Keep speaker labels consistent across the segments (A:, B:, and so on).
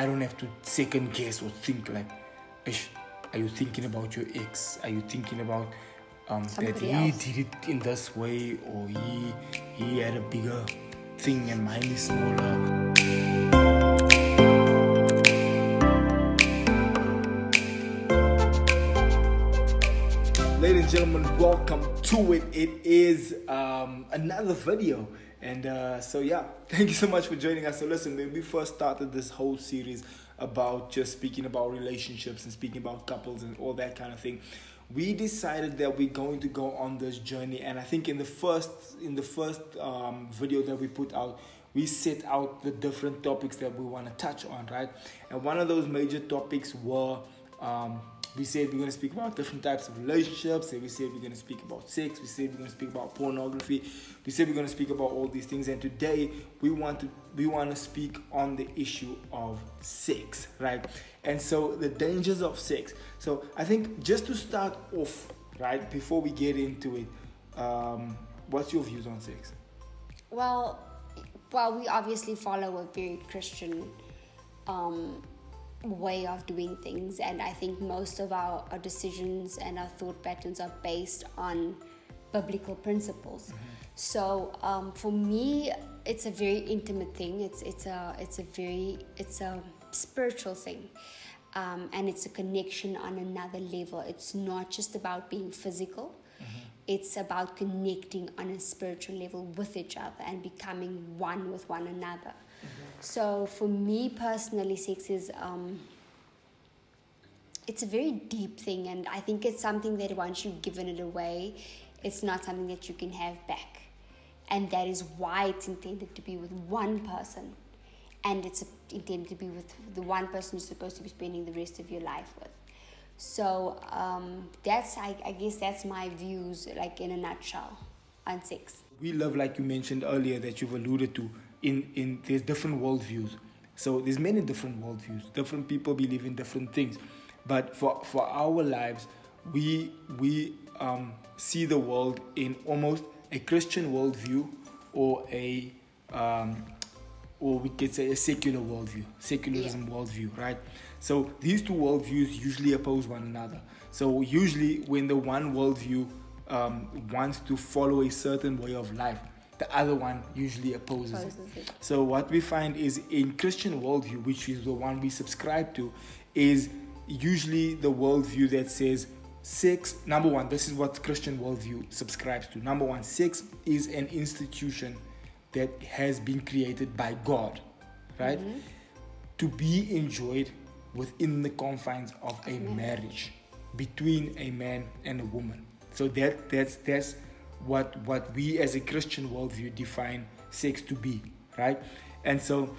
A: I don't have to second guess or think like, "Ish, are you thinking about your ex? Are you thinking about that
B: Somebody
A: he
B: else.
A: did it in this way, or he had a bigger thing and mine is smaller?" Ladies and gentlemen, welcome to it. It is another video. And so yeah, thank you so much for joining us. So listen, when we first started this whole series about just speaking about relationships and speaking about couples and all that kind of thing, we decided that we're going to go on this journey. And I think in the first video that we put out, we set out the different topics that we want to touch on, right? And one of those major topics were we said we're going to speak about different types of relationships. We said we're going to speak about sex. We said we're going to speak about pornography. We said we're going to speak about all these things. And today we want to speak on the issue of sex, right? And so the dangers of sex. So I think just to start off, right, before we get into it, what's your views on sex?
B: Well, we obviously follow a very Christian way of doing things, and I think most of our decisions and our thought patterns are based on biblical principles. Mm-hmm. So for me, it's a very intimate thing. It's a spiritual thing, and it's a connection on another level. It's not just about being physical. Mm-hmm. It's about connecting on a spiritual level with each other and becoming one with one another. Mm-hmm. So for me personally, sex is it's a very deep thing, and I think it's something that once you've given it away, it's not something that you can have back. And that is why it's intended to be with one person, and it's intended to be with the one person you're supposed to be spending the rest of your life with. So that's I guess that's my views, like in a nutshell, on sex.
A: We love, like you mentioned earlier, that you've alluded to, in there's different worldviews. So there's many different worldviews. Different people believe in different things. But for our lives, we see the world in almost a Christian worldview, or or we could say a secular worldview, secularism worldview, right? So these two worldviews usually oppose one another. So usually when the one worldview wants to follow a certain way of life, the other one usually opposes it. So what we find is in Christian worldview, which is the one we subscribe to, is usually the worldview that says sex, number one, this is what Christian worldview subscribes to. Number one, sex is an institution that has been created by God, right? Mm-hmm. To be enjoyed within the confines of a marriage between a man and a woman. So that's what we as a Christian worldview define sex to be, right? And so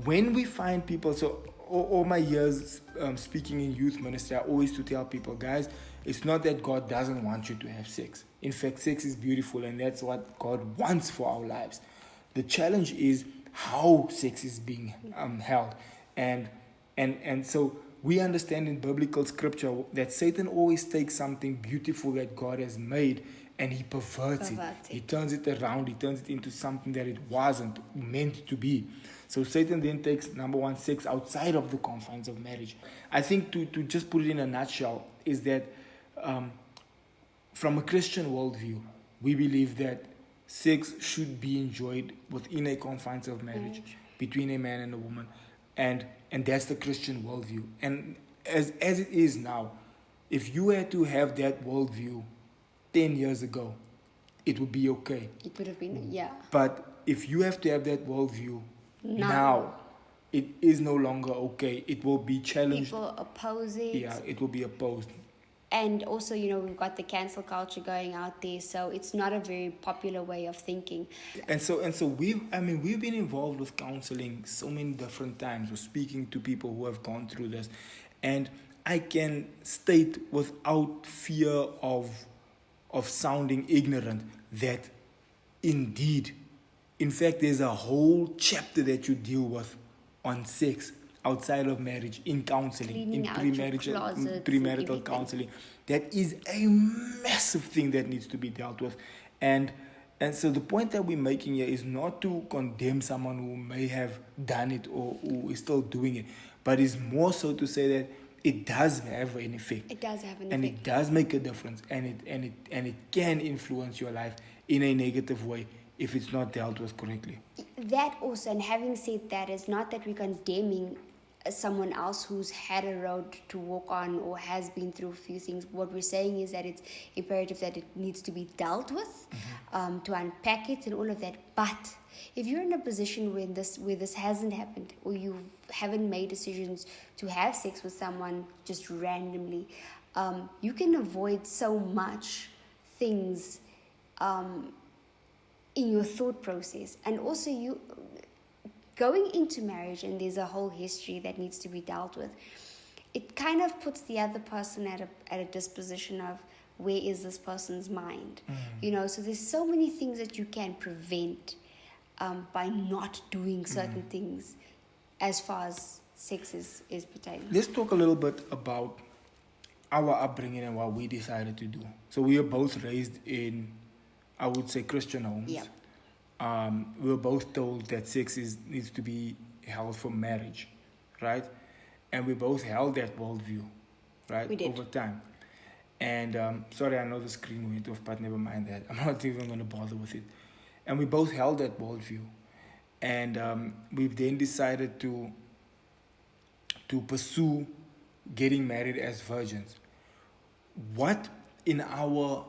A: when we find people, so all my years speaking in youth ministry, I always to tell people, guys, it's not that God doesn't want you to have sex. In fact, sex is beautiful, and that's what God wants for our lives. The challenge is how sex is being held. And so we understand in biblical scripture that Satan always takes something beautiful that God has made and he perverts it. He turns it around. He turns it into something that it wasn't meant to be. So Satan then takes, number one, sex outside of the confines of marriage. I think to just put it in a nutshell is that from a Christian worldview, we believe that sex should be enjoyed within a confines of marriage between a man and a woman. And that's the Christian worldview. And as it is now, if you had to have that worldview 10 years ago, it would be okay.
B: It would have been, yeah.
A: But if you have to have that worldview now, it is no longer okay. It will be challenged.
B: People oppose it.
A: Yeah, it will be opposed.
B: And also, we've got the cancel culture going out there, so it's not a very popular way of thinking.
A: And so we've been involved with counseling so many different times. We're speaking to people who have gone through this, and I can state without fear of sounding ignorant that indeed, in fact, there's a whole chapter that you deal with on sex outside of marriage, in counseling,
B: cleaning
A: in premarital counseling. That is a massive thing that needs to be dealt with. And And so the point that we're making here is not to condemn someone who may have done it or who is still doing it, but is more so to say that it does have an effect.
B: It does have an
A: And
B: effect.
A: it does make a difference, and it can influence your life in a negative way if it's not dealt with correctly.
B: That also, and having said that, is not that we're condemning someone else who's had a road to walk on or has been through a few things. What we're saying is that it's imperative that it needs to be dealt with, to unpack it and all of that. But if you're in a position where this hasn't happened, or you haven't made decisions to have sex with someone just randomly, you can avoid so much things in your thought process. And also you going into marriage, and there's a whole history that needs to be dealt with, it kind of puts the other person at a disposition of where is this person's mind. So there's so many things that you can prevent by not doing certain things as far as sex is pertaining.
A: Let's talk a little bit about our upbringing and what we decided to do. So we are both raised in, I would say, Christian homes.
B: Yeah.
A: We were both told that sex needs to be held for marriage, right? And we both held that worldview, right?
B: We did.
A: Over time. And sorry, I know the screen went off, but never mind that. I'm not even going to bother with it. And we both held that worldview. And we've then decided to pursue getting married as virgins. What in our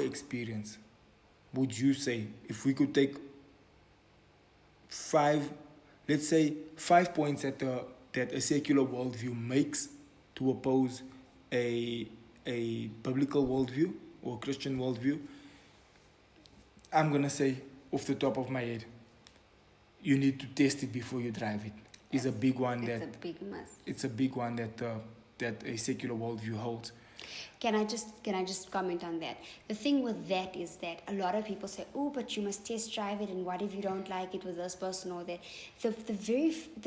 A: experience would you say, if we could take 5 points that a secular worldview makes to oppose a biblical worldview or Christian worldview? I'm gonna say off the top of my head, you need to test it before you drive it. It's a big one.
B: It's a big must.
A: It's a big one that a secular worldview holds.
B: Can I just comment on that? The thing with that is that a lot of people say, "Oh, but you must test drive it, and what if you don't like it with this person or that?" The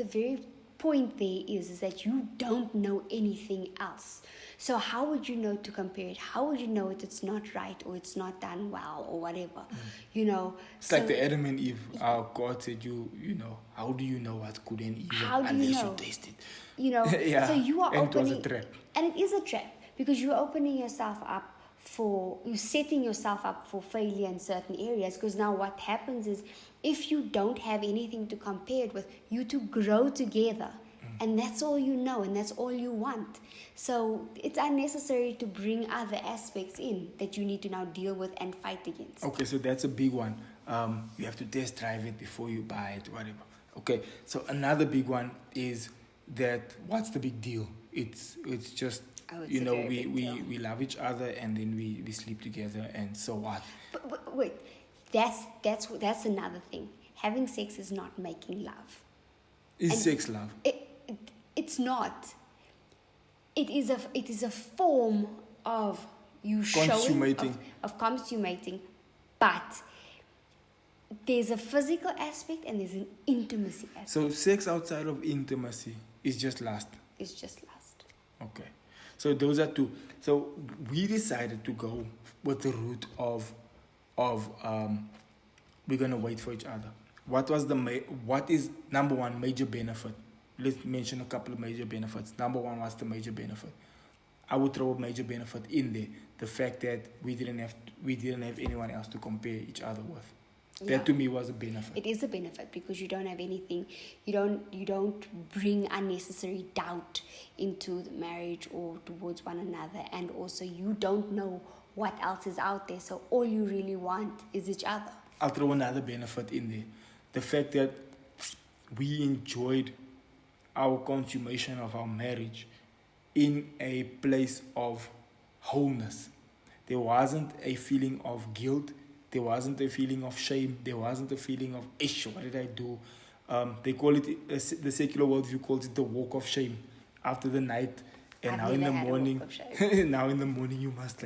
B: very point there is that you don't know anything else. So how would you know to compare it? How would you know it's not right or it's not done well or whatever?
A: It's like the Adam and Eve. God said, you know, how do you know what's good and evil unless you taste it? Yeah.
B: So you are
A: and
B: opening,
A: it was a trap.
B: and it is a trap because you're opening yourself up you're setting yourself up for failure in certain areas. Because now what happens is, if you don't have anything to compare it with, you two grow together. And that's all you know, and that's all you want. So it's unnecessary to bring other aspects in that you need to now deal with and fight against.
A: Okay, so that's a big one. You have to test drive it before you buy it, whatever. Okay, so another big one is that what's the big deal? It's just, we love each other and then we sleep together, and so what?
B: But wait, that's another thing. Having sex is not making love.
A: Is sex love?
B: It's not. It is a form of you
A: consummating.
B: of consummating, but there's a physical aspect and there's an intimacy aspect.
A: So sex outside of intimacy is just lust.
B: It's just lust.
A: Okay. So those are two. So we decided to go with the route of we're gonna wait for each other. What is number one major benefit? Let's mention a couple of major benefits. Number one, what's the major benefit? I would throw a major benefit in there. The fact that we didn't have anyone else to compare each other with.
B: Yeah.
A: That to me was a benefit.
B: It is a benefit because you don't have anything. You don't bring unnecessary doubt into the marriage or towards one another, and also you don't know what else is out there. So all you really want is each other.
A: I'll throw another benefit in there. The fact that we enjoyed our consummation of our marriage in a place of wholeness. There wasn't a feeling of guilt. There wasn't a feeling of shame. There wasn't a feeling of, ish, what did I do? They call it, the secular worldview calls it the walk of shame. After the night, and now in the morning, you must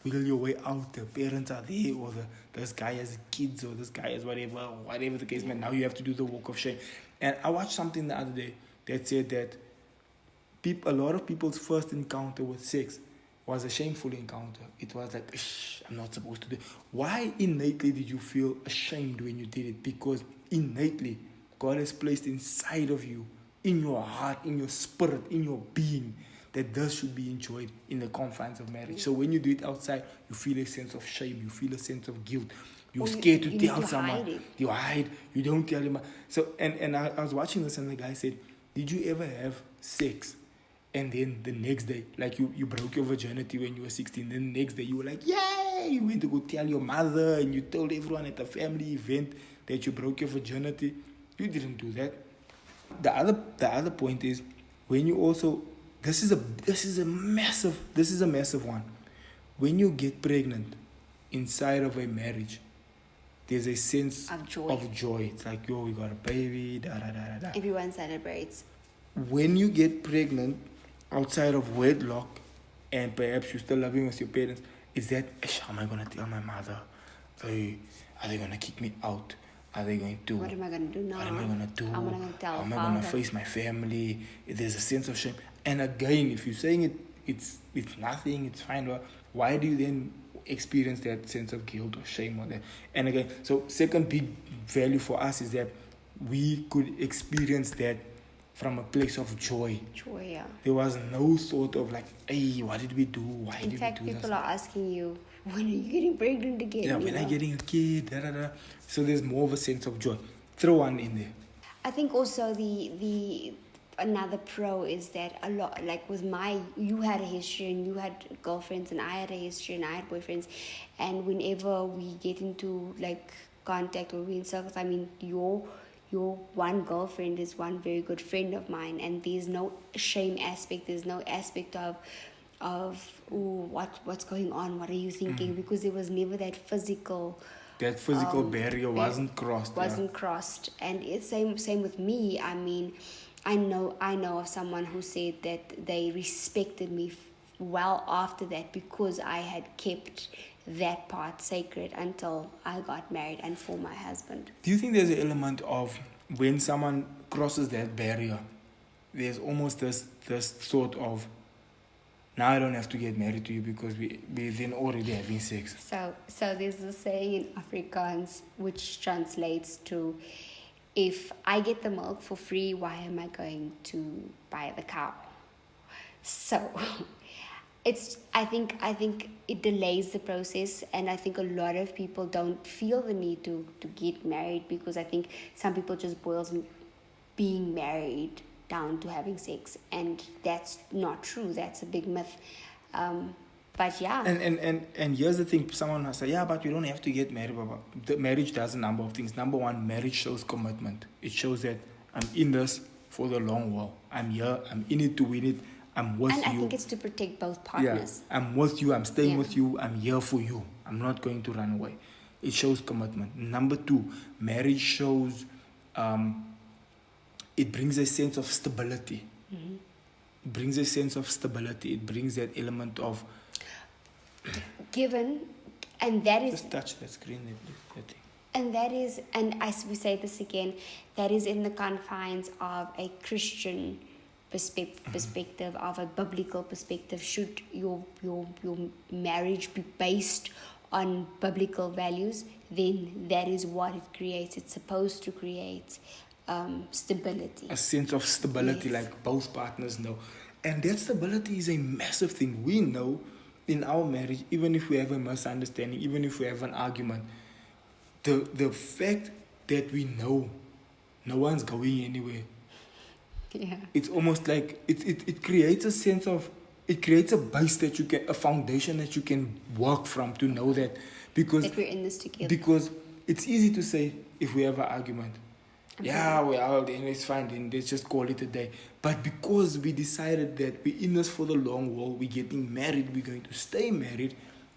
A: wiggle your way out. The parents are there, or this guy has kids, or this guy has whatever the case, man. Now you have to do the walk of shame. And I watched something the other day that said that a lot of people's first encounter with sex was a shameful encounter. It was like, I'm not supposed to do. Why innately did you feel ashamed when you did it? Because innately, God has placed inside of you, in your heart, in your spirit, in your being, that this should be enjoyed in the confines of marriage. So when you do it outside, you feel a sense of shame, you feel a sense of guilt. You're scared to tell someone. You hide. You don't tell him. So and I was watching this, and the guy said, "Did you ever have sex? And then the next day, like you broke your virginity when you were 16. Then the next day you were like, yay! You went to go tell your mother, and you told everyone at a family event that you broke your virginity. You didn't do that. The other point is when you also this is a massive one. When you get pregnant inside of a marriage, there's a sense of joy. It's like, yo, we got a baby, da da da da.
B: Everyone celebrates.
A: When you get pregnant outside of wedlock, and perhaps you're still living with your parents, is that, how am I going to tell my mother? Are they going to kick me out? Are they going to...
B: What am I going to do now?
A: What am I going to do?
B: How am I going to tell
A: How am I going to face my family? There's a sense of shame. And again, if you're saying it's nothing, it's fine, well, why do you then experience that sense of guilt or shame or that? And again, so second big value for us is that we could experience that from a place of joy.
B: Joy, yeah.
A: There was no thought of like, hey, what did we do? Why did we do this?
B: In fact, people are asking you, when are you getting pregnant again?
A: Yeah, when are you getting a kid? Da, da, da. So there's more of a sense of joy. Throw one in there.
B: I think also the another pro is that a lot, like with you had a history and you had girlfriends and I had a history and I had boyfriends, and whenever we get into like contact or we're in circles, I mean, your one girlfriend is one very good friend of mine, and there's no shame aspect, there's no aspect of what's going on, what are you thinking, because there was never that physical
A: barrier wasn't
B: crossed. And it's same with me. I mean, I know of someone who said that they respected me well after that because I had kept that part sacred until I got married and for my husband.
A: Do you think there's an element of when someone crosses that barrier, there's almost this thought of, now I don't have to get married to you because we then already having sex?
B: So there's a saying in Afrikaans which translates to, if I get the milk for free, why am I going to buy the cow? So I think it delays the process, and I think a lot of people don't feel the need to get married because I think some people just boils being married down to having sex, and that's not true. That's a big myth. But yeah. And
A: here's the thing: someone will say, yeah, but you don't have to get married. The marriage does a number of things. Number one, marriage shows commitment. It shows that I'm in this for the long haul. I'm here. I'm in it to win it. I'm with you.
B: And I think it's to protect both partners.
A: Yeah, I'm with you. I'm staying with you. I'm here for you. I'm not going to run away. It shows commitment. Number two, marriage shows, it brings a sense of stability.
B: Mm-hmm.
A: It brings a sense of stability. It brings that element of...
B: And that is...
A: Just touch that screen there, please.
B: And that is, and as we say this again, that is in the confines of a Christian perspective, of a biblical perspective. Should your marriage be based on biblical values, then that is what it creates. It's supposed to create stability.
A: A sense of stability,
B: yes.
A: Like both partners know. And that stability is a massive thing. We know in our marriage, even if we have a misunderstanding, even if we have an argument, the fact that we know no one's going anywhere,
B: yeah,
A: it's almost like it creates a sense of, it creates a base that you can, a foundation that you can work from to know that, because
B: that we're in this together.
A: Because it's easy to say if we have an argument, then it's fine, then let's just call it a day. But because we decided that we're in this for the long haul, we're getting married, we're going to stay married,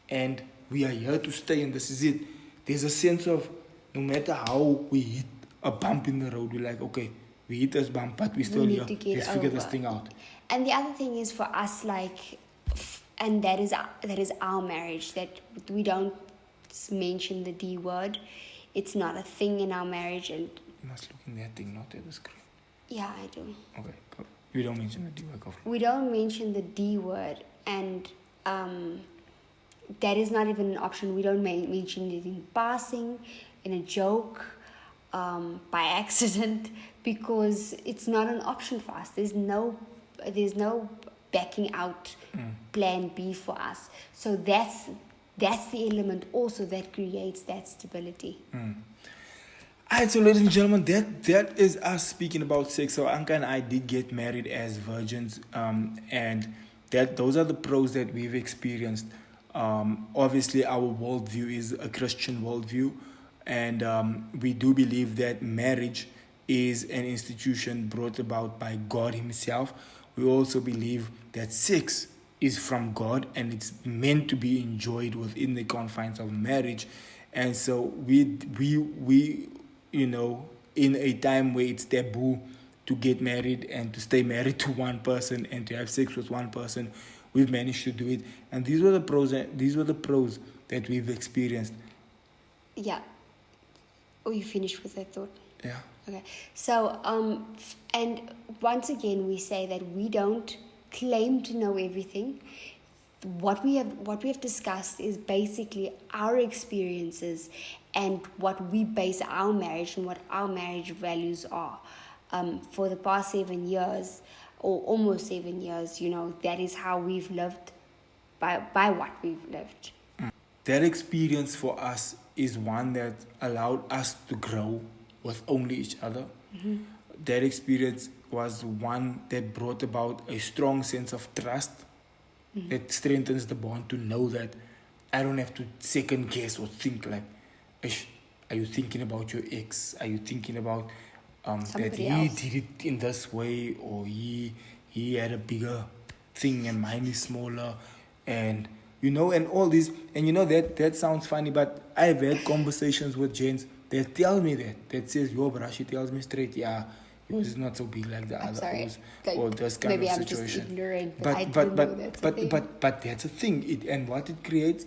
A: and we are here to stay, and this is it. There's a sense of, no matter how we hit a bump in the road, we're like, okay, we hit this bump, but we're still here. Let's figure this thing out.
B: And the other thing is for us, and that is our marriage, that we don't mention the D word. It's not a thing in our marriage, and
A: you must look in that thing, not at the screen.
B: Yeah, I do.
A: Okay, go. We don't mention the D word.
B: We don't mention the D word, and that is not even an option. We don't mention it in passing, in a joke, by accident, because it's not an option for us. There's no backing out plan B for us. So that's the element also that creates that stability.
A: Alright, so ladies and gentlemen, that is us speaking about sex. So Anka and I did get married as virgins, and those are the pros that we've experienced. Obviously, our worldview is a Christian worldview, and we do believe that marriage is an institution brought about by God Himself. We also believe that sex is from God and it's meant to be enjoyed within the confines of marriage. And so we in a time where it's taboo to get married and to stay married to one person and to have sex with one person, we've managed to do it. And these were the pros that we've experienced.
B: Yeah. Oh, you finished with that thought?
A: Yeah.
B: Okay. So, and once again, we say that we don't claim to know everything. What we have discussed is basically our experiences and what we base our marriage and what our marriage values are. For the past 7 years, or almost 7 years, that is how we've lived, by what we've lived.
A: That experience for us is one that allowed us to grow with only each other.
B: Mm-hmm.
A: That experience was one that brought about a strong sense of trust. Mm-hmm. That strengthens the bond to know that I don't have to second guess or think like, are you thinking about your ex? Are you thinking about that he did it in this way, or he had a bigger thing and mine is smaller, and and all this, and that sounds funny, but I've had conversations with gents that tell me that says, yo, bruh, she tells me straight, yeah, yours is not so big like the others, or this kind
B: maybe
A: of
B: I'm
A: situation.
B: just ignorant, but I don't know that's a thing.
A: But that's a thing. And what it creates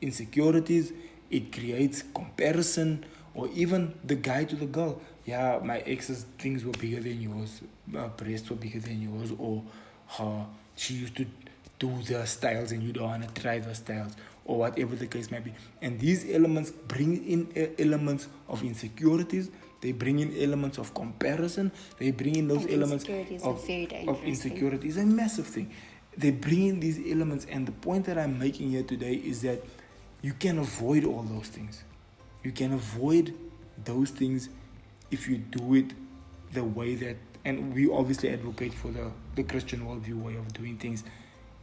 A: insecurities, it creates comparison, or even the guy to the girl. Yeah, my ex's things were bigger than yours, breasts were bigger than yours, or she used to do the styles and you don't want to try the styles, or whatever the case might be. And these elements bring in elements of insecurities. They bring in elements of comparison. They bring in those elements of insecurity. It's a massive thing. They bring in these elements, and the point that I'm making here today is that you can avoid all those things. You can avoid those things if you do it the way that, and we obviously advocate for the Christian worldview way of doing things.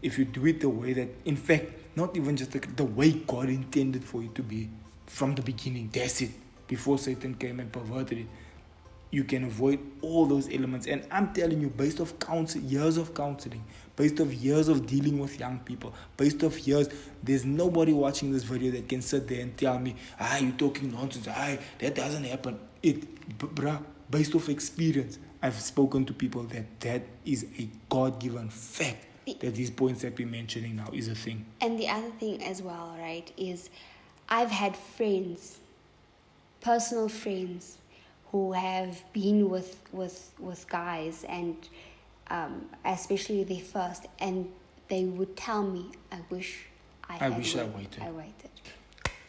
A: If you do it the way that, in fact, not even just the way God intended for it to be from the beginning, that's it, before Satan came and perverted it, you can avoid all those elements. And I'm telling you, based off years of counseling, based off years of dealing with young people, based off years, there's nobody watching this video that can sit there and tell me, you're talking nonsense, that doesn't happen. Based off experience, I've spoken to people that is a God-given fact, that these points that we're mentioning now is a thing.
B: And the other thing as well, right, is I've had friends, personal friends, who have been with guys, and especially their first, and they would tell me, I wish I waited.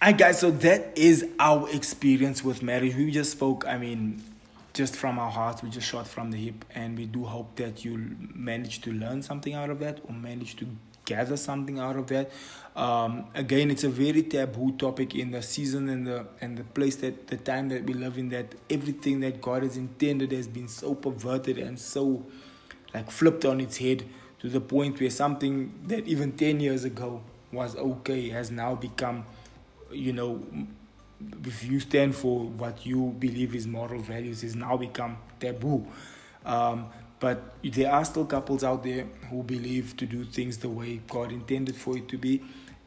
A: Alright guys, so that is our experience with marriage. We just spoke, just from our hearts, we just shot from the hip, and we do hope that you manage to learn something out of that, or manage to gather something out of that. Again, it's a very taboo topic in the season and the place, that the time that we live in, that everything that God has intended has been so perverted and so flipped on its head, to the point where something that even 10 years ago was okay has now become, if you stand for what you believe is moral values, has now become taboo. But there are still couples out there who believe to do things the way God intended for it to be.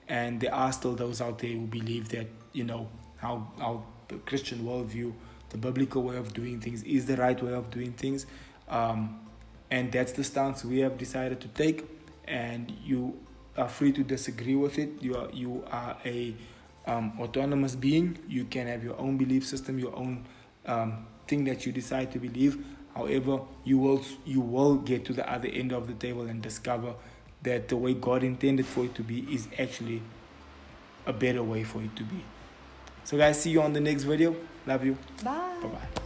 A: And there are still those out there who believe that, how our Christian worldview, the biblical way of doing things, is the right way of doing things. And that's the stance we have decided to take. And you are free to disagree with it. You are a autonomous being. You can have your own belief system, your own thing that you decide to believe. However, you will get to the other end of the table and discover that the way God intended for it to be is actually a better way for it to be. So guys, see you on the next video. Love you.
B: Bye.
A: Bye-bye.